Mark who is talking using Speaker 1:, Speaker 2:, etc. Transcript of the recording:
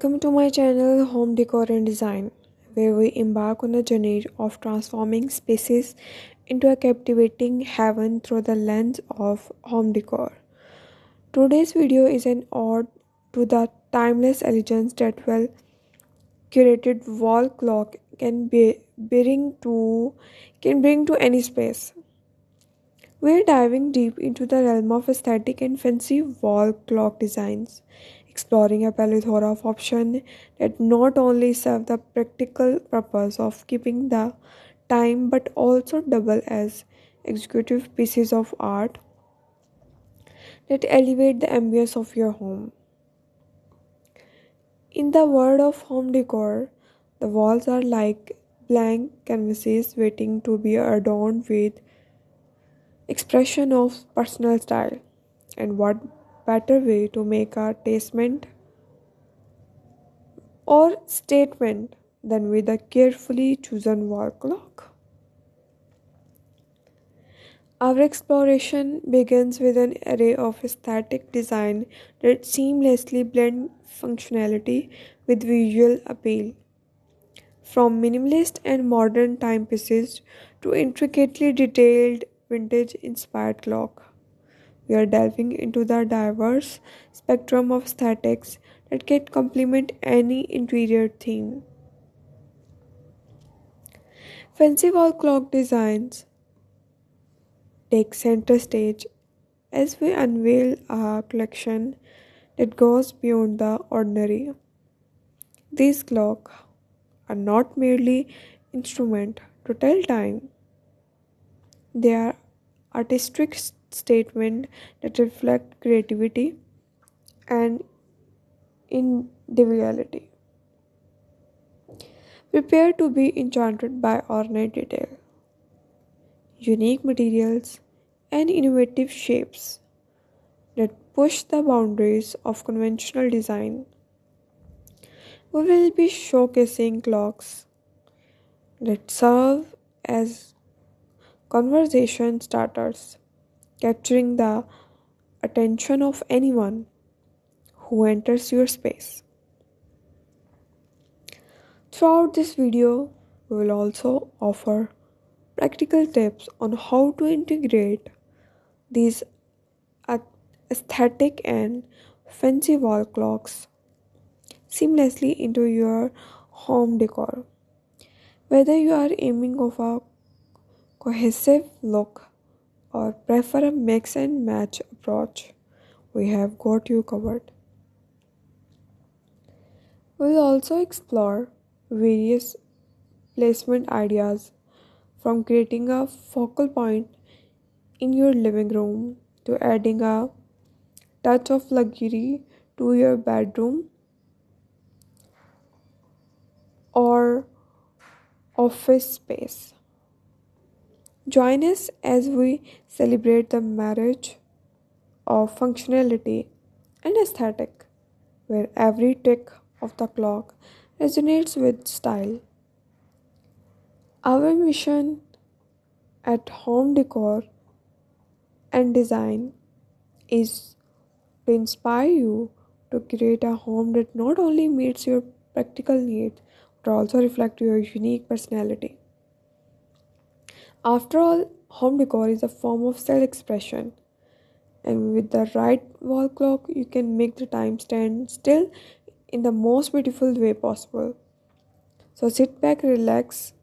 Speaker 1: Welcome to my channel Home Decor and Design, where we embark on a journey of transforming spaces into a captivating heaven through the lens of home decor. Today's video is an ode to the timeless elegance that well curated wall clock can bring to any space. We're diving deep into the realm of aesthetic and fancy wall clock designs, exploring a plethora of options that not only serve the practical purpose of keeping the time but also double as executive pieces of art that elevate the ambience of your home. In the world of home decor, the walls are like blank canvases waiting to be adorned with expression of personal style. And what better way to make a statement or statement than with a carefully chosen wall clock? Our exploration begins with an array of aesthetic design that seamlessly blend functionality with visual appeal. From minimalist and modern timepieces to intricately detailed vintage inspired clock. We are delving into the diverse spectrum of aesthetics that can complement any interior theme. Fancy wall clock designs take center stage as we unveil a collection that goes beyond the ordinary. These clocks are not merely instruments to tell time, they are artistic statements that reflect creativity and individuality. Prepare to be enchanted by ornate detail, unique materials, and innovative shapes that push the boundaries of conventional design. We will be showcasing clocks that serve as conversation starters, capturing the attention of anyone who enters your space. Throughout this video, we will also offer practical tips on how to integrate these aesthetic and fancy wall clocks seamlessly into your home decor. Whether you are aiming for a cohesive look or prefer a mix and match approach, we have got you covered. We'll also explore various placement ideas from creating a focal point in your living room to adding a touch of luxury to your bedroom or office space. Join us as we celebrate the marriage of functionality and aesthetic, where every tick of the clock resonates with style. Our mission at Home Decor and Design is to inspire you to create a home that not only meets your practical needs but also reflects your unique personality. After all, home decor is a form of self expression, and with the right wall clock, you can make the time stand still in the most beautiful way possible. So sit back, relax,